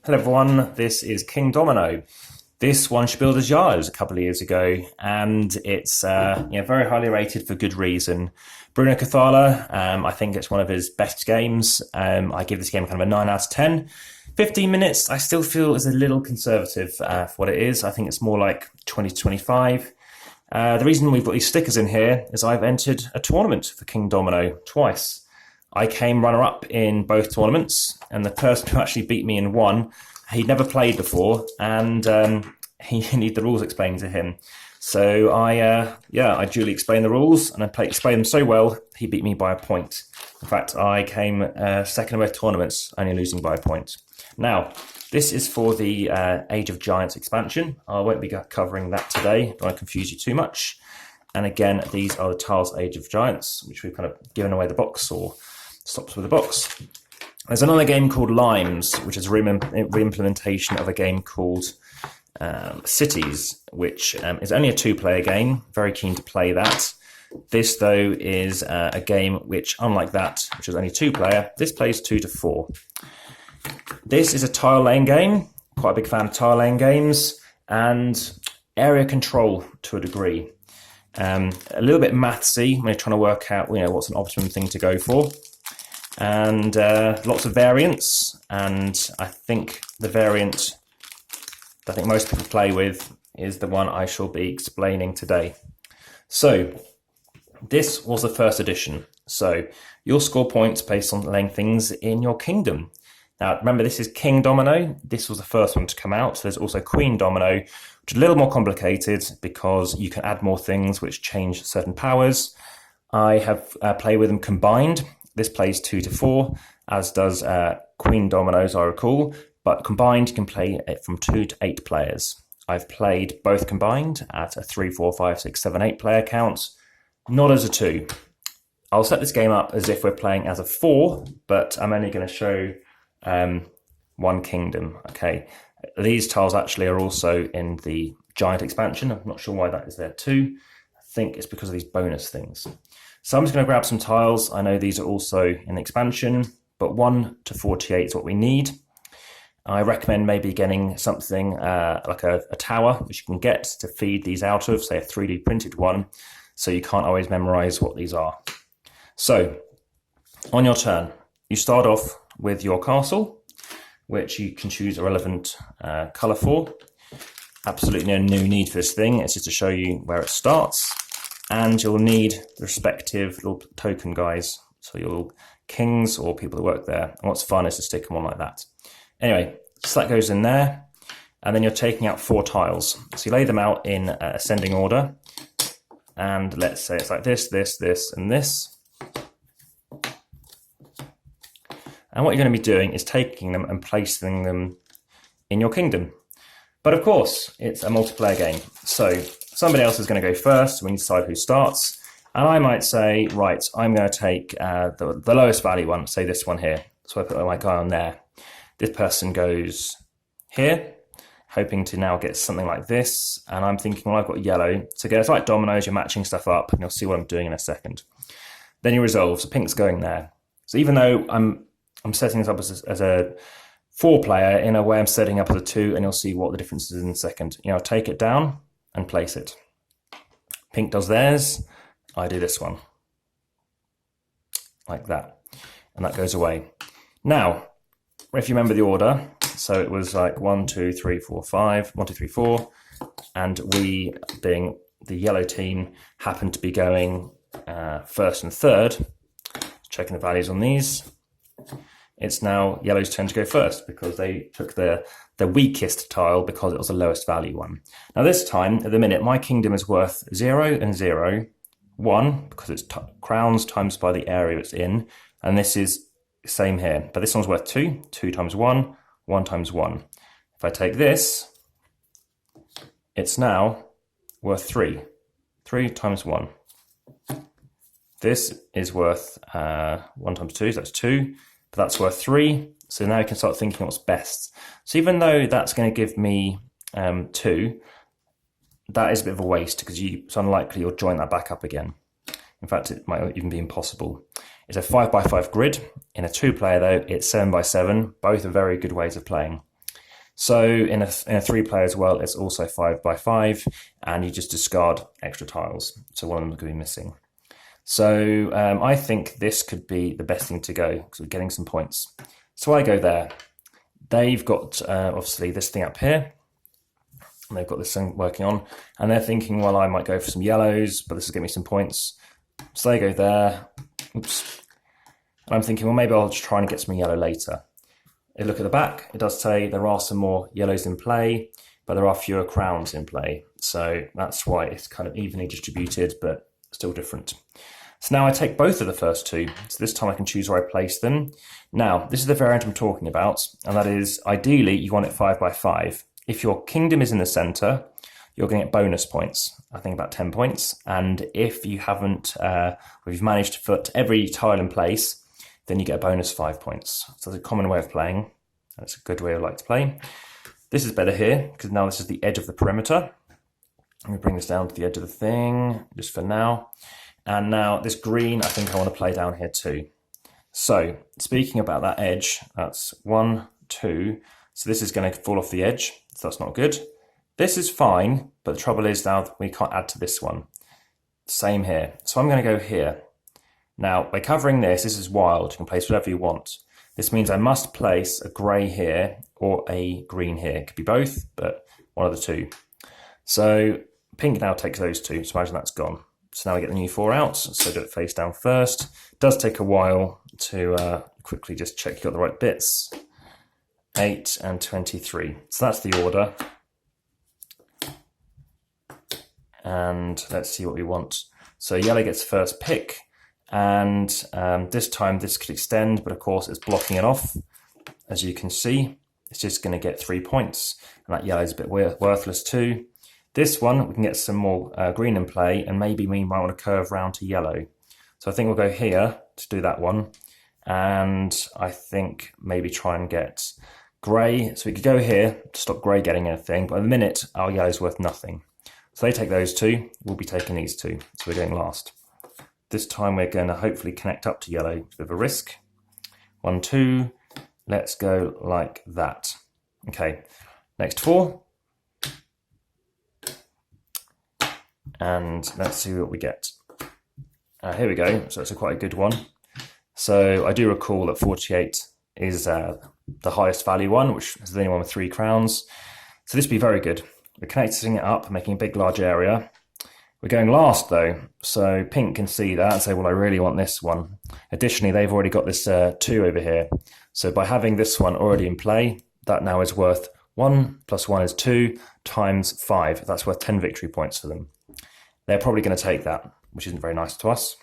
Hello everyone, this is King Domino. This one should build as Yars a couple of years ago, and it's very highly rated for good reason. Bruno Cathala, I think it's one of his best games. I give this game kind of a 9 out of 10. 15 minutes, I still feel is a little conservative for what it is. I think it's more like 20 to 25. The reason we've got these stickers in here is I've entered a tournament for King Domino twice. I came runner-up in both tournaments, and the person who actually beat me in one, he'd never played before, and he needed the rules explained to him. So I duly explained the rules, and I explained them so well, he beat me by a point. In fact, I came second in both tournaments, only losing by a point. Now, this is for the Age of Giants expansion. I won't be covering that today, don't want to confuse you too much. And again, these are the Tiles Age of Giants, which we've kind of given away the box or stops with the box. There's another game called Limes, which is a re-implementation of a game called Cities, which is only a 2-player game. Very keen to play that. This, though, is a game which, unlike that, which is only 2-player, this plays 2 to 4. This is a tile laying game. Quite a big fan of tile laying games and area control to a degree. A little bit mathsy when you're trying to work out, what's an optimum thing to go for. And lots of variants, and I think the variant that I think most people play with is the one I shall be explaining today. So this was the first edition. So you'll score points based on laying things in your kingdom. Now remember, this is King Domino. This was the first one to come out. So there's also Queen Domino, which is a little more complicated because you can add more things which change certain powers. I have played with them combined. This plays 2 to 4, as does Queen Domino, as I recall. But combined, you can play it from 2 to 8 players. I've played both combined at a 3, 4, 5, 6, 7, 8 player count, not as a 2. I'll set this game up as if we're playing as a 4, but I'm only going to show one kingdom. Okay, these tiles actually are also in the Giant expansion. I'm not sure why that is there too. I think it's because of these bonus things. So I'm just going to grab some tiles. I know these are also in the expansion, but 1 to 48 is what we need. I recommend maybe getting something like a tower, which you can get to feed these out of, say a 3D printed one, so you can't always memorize what these are. So on your turn, you start off with your castle, which you can choose a relevant color for. Absolutely no need for this thing. It's just to show you where it starts. And you'll need the respective little token guys, so your kings or people that work there. And what's fun is to stick them on like that. Anyway, so that goes in there, and then you're taking out 4 tiles. So you lay them out in ascending order, and let's say it's like this, this, this, and this. And what you're going to be doing is taking them and placing them in your kingdom. But of course, it's a multiplayer game, so somebody else is going to go first when you decide who starts. And I might say, right, I'm going to take the lowest value one, say this one here. So I put my guy on there. This person goes here, hoping to now get something like this. And I'm thinking, well, I've got yellow. So again, it's like dominoes, you're matching stuff up, and you'll see what I'm doing in a second. Then you resolve, so pink's going there. So even though I'm setting this up as a 4-player, in a way I'm setting up as a 2, and you'll see what the difference is in a second. I'll take it down and place it. Pink does theirs, I do this one. Like that. And that goes away. Now, if you remember the order, so it was like 1, 2, 3, 4, 5, 1, 2, 3, 4, and we, being the yellow team, happened to be going first and third, checking the values on these. It's now yellow's turn to go first because they took the weakest tile because it was the lowest value one. Now this time, at the minute, my kingdom is worth 0 and 0, 1, because it's crowns times by the area it's in, and this is the same here. But this one's worth 2, 2 times 1, 1 times 1. If I take this, it's now worth 3, 3 times 1. This is worth 1 times 2, so that's 2. But that's worth 3, so now you can start thinking what's best. So even though that's going to give me 2, that is a bit of a waste because it's unlikely you'll join that back up again. In fact, it might even be impossible. It's a 5x5 grid. In a 2-player though, it's 7x7. Both are very good ways of playing. So in a 3-player as well, it's also 5 by 5, and you just discard extra tiles. So one of them could be missing. So I think this could be the best thing to go because we're getting some points. So I go there. They've got obviously this thing up here, and they've got this thing working on, and they're thinking, well, I might go for some yellows, but this will give me some points. So they go there. Oops. And I'm thinking, well, maybe I'll just try and get some yellow later. If you look at the back, it does say there are some more yellows in play, but there are fewer crowns in play. So that's why it's kind of evenly distributed, but still different. So now I take both of the first two. So this time I can choose where I place them. Now, this is the variant I'm talking about, and that is ideally you want it 5 by 5. If your kingdom is in the center, you're going to get bonus points, I think about 10 points. And if you haven't, if you've managed to put every tile in place, then you get a bonus 5 points. So it's a common way of playing. That's a good way I like to play. This is better here, because now this is the edge of the perimeter. Let me bring this down to the edge of the thing, just for now. And now this green, I think I want to play down here too. So speaking about that edge, that's 1, 2. So this is going to fall off the edge, so that's not good. This is fine, but the trouble is now we can't add to this one. Same here. So I'm going to go here. Now, by covering this, this is wild. You can place whatever you want. This means I must place a grey here or a green here. It could be both, but one of the two. So pink now takes those two, so imagine that's gone. So now we get the new 4 out, so do it face down first. It does take a while to quickly just check you got the right bits. 8 and 23. So that's the order. And let's see what we want. So yellow gets first pick, and this time this could extend, but of course it's blocking it off. As you can see, it's just going to get 3 points, and that yellow is a bit worthless too. This one, we can get some more green in play, and maybe we might want to curve round to yellow. So I think we'll go here to do that one, and I think maybe try and get grey. So we could go here to stop grey getting anything, but at the minute our yellow's worth nothing. So they take those two, we'll be taking these two, so we're going last. This time we're going to hopefully connect up to yellow with a risk. 1, 2, let's go like that. Okay, next 4. And let's see what we get. Here we go, so it's quite a good one. So I do recall that 48 is the highest value one, which is the only one with 3 crowns. So this would be very good. We're connecting it up, making a big, large area. We're going last though, so pink can see that and say, well, I really want this one. Additionally, they've already got this 2 over here. So by having this one already in play, that now is worth 1 plus 1 is 2 times 5. That's worth 10 victory points for them. They're probably going to take that, which isn't very nice to us.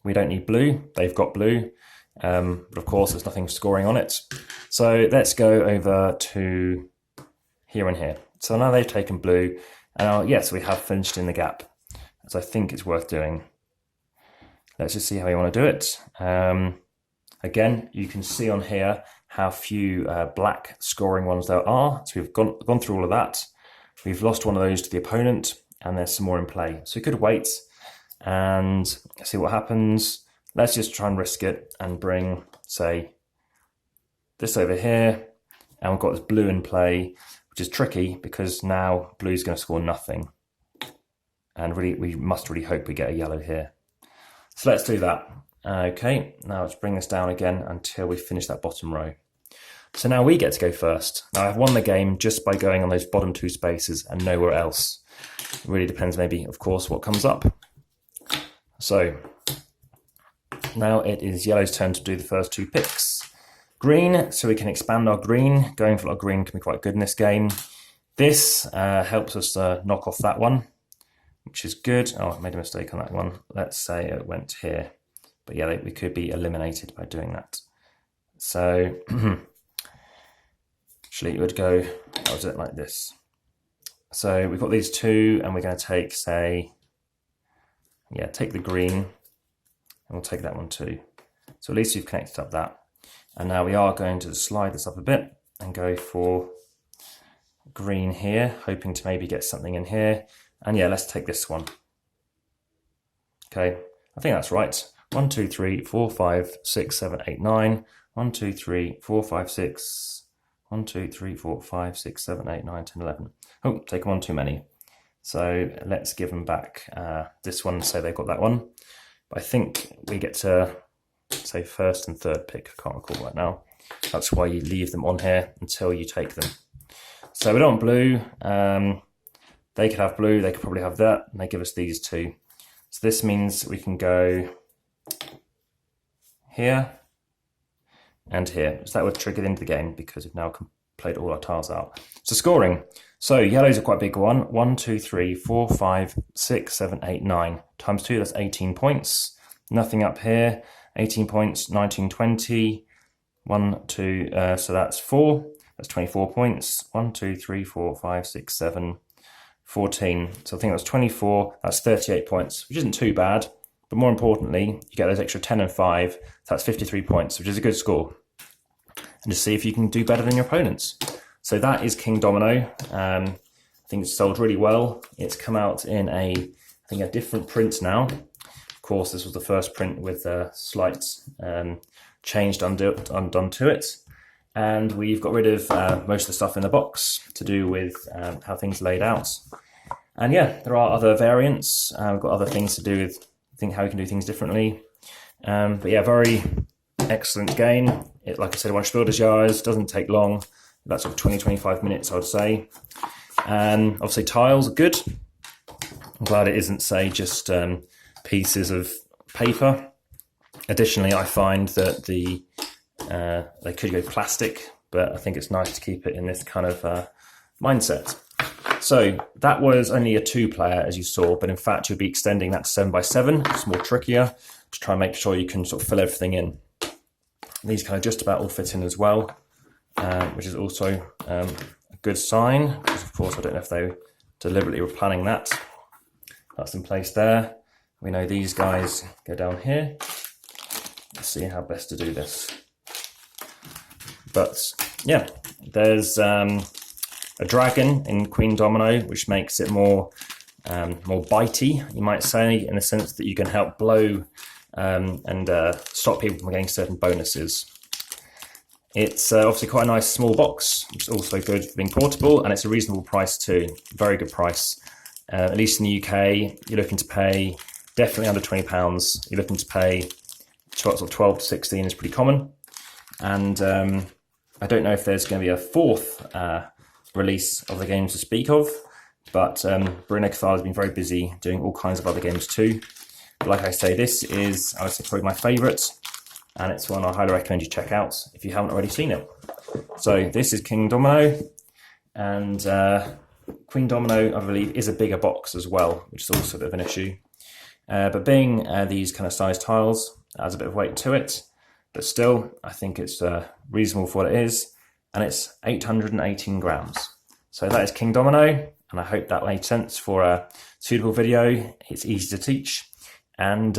We don't need blue. They've got blue. But of course, there's nothing scoring on it. So let's go over to here and here. So now they've taken blue. And yes, we have finished in the gap, as I think it's worth doing. Let's just see how you want to do it. Again, you can see on here how few black scoring ones there are. So we've gone through all of that. We've lost one of those to the opponent, and there's some more in play. So we could wait and see what happens. Let's just try and risk it and bring, say, this over here. And we've got this blue in play, which is tricky because now blue's going to score nothing. And really, we must really hope we get a yellow here. So let's do that. Okay, now let's bring this down again until we finish that bottom row. So now we get to go first. Now I've won the game just by going on those bottom 2 spaces and nowhere else. It really depends maybe, of course, what comes up. So now it is yellow's turn to do the first 2 picks. Green, so we can expand our green. Going for our green can be quite good in this game. This helps us knock off that one, which is good. Oh, I made a mistake on that one. Let's say it went here. But yeah, we could be eliminated by doing that. So actually it would go, how was it, like this. So we've got these 2 and we're going to take, say, yeah, take the green and we'll take that one too. So at least you've connected up that. And now we are going to slide this up a bit and go for green here, hoping to maybe get something in here. And yeah, let's take this one. Okay, I think that's right. 1, 2, 3, 4, 5, 6, 7, 8, 9. 1, 2, 3, 4, 5, 6. 1, 2, 3, 4, 5, 6, 7, 8, 9, 10, 11. Oh, taken one too many. So let's give them back this one, so they've got that one. But I think we get to say first and third pick. I can't recall right now. That's why you leave them on here until you take them. So we don't want blue. They could have blue, they could probably have that, and they give us these two. So this means we can go here and here. So that would trigger into the game because we've now played all our tiles out. So scoring. So yellow's a quite big one. 1, 2, 3, 4, 5, 6, 7, 8, 9. Times 2, that's 18 points. Nothing up here. 18 points, 19, 20. 1, 2, so that's 4. That's 24 points. 1, 2, 3, 4, 5, 6, 7, 14. So I think that's 24. That's 38 points, which isn't too bad. But more importantly, you get those extra 10 and 5. So that's 53 points, which is a good score. And just see if you can do better than your opponents. So that is King Domino. I think it's sold really well. It's come out in I think a different print now. Of course, this was the first print with a slight change undone to it. And we've got rid of most of the stuff in the box to do with how things are laid out. And yeah, there are other variants. We've got other things to do with how we can do things differently. But yeah, very excellent game. It, like I said, one Spiel Jahres, doesn't take long. That's sort of 20-25 minutes, I would say. And obviously tiles are good. I'm glad it isn't, say, just pieces of paper. Additionally, I find that they could go plastic, but I think it's nice to keep it in this kind of mindset. So that was only a 2-player, as you saw, but in fact you'll be extending that to 7x7. It's more trickier to try and make sure you can sort of fill everything in. These kind of just about all fit in as well, which is also a good sign, because of course I don't know if they deliberately were planning that. That's in place there. We know these guys go down here. Let's see how best to do this. But yeah, there's a dragon in Queen Domino, which makes it more bitey, you might say, in the sense that you can help blow and stop people from getting certain bonuses. It's obviously quite a nice small box. It's also good for being portable, and it's a reasonable price too. Very good price. At least in the UK, you're looking to pay definitely under £20. You're looking to pay sort of 12 to 16 is pretty common. And I don't know if there's going to be a fourth release of the games to speak of, but Bruno Cathala has been very busy doing all kinds of other games too. But like I say, this is, I would say, probably my favourite, and it's one I highly recommend you check out if you haven't already seen it. So this is King Domino, and Queen Domino, I believe, is a bigger box as well, which is also a bit of an issue. But being these kind of size tiles, adds a bit of weight to it, but still, I think it's reasonable for what it is, and it's 818 grams. So that is King Domino, and I hope that made sense for a suitable video. It's easy to teach, and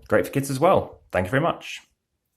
great for kids as well. Thank you very much.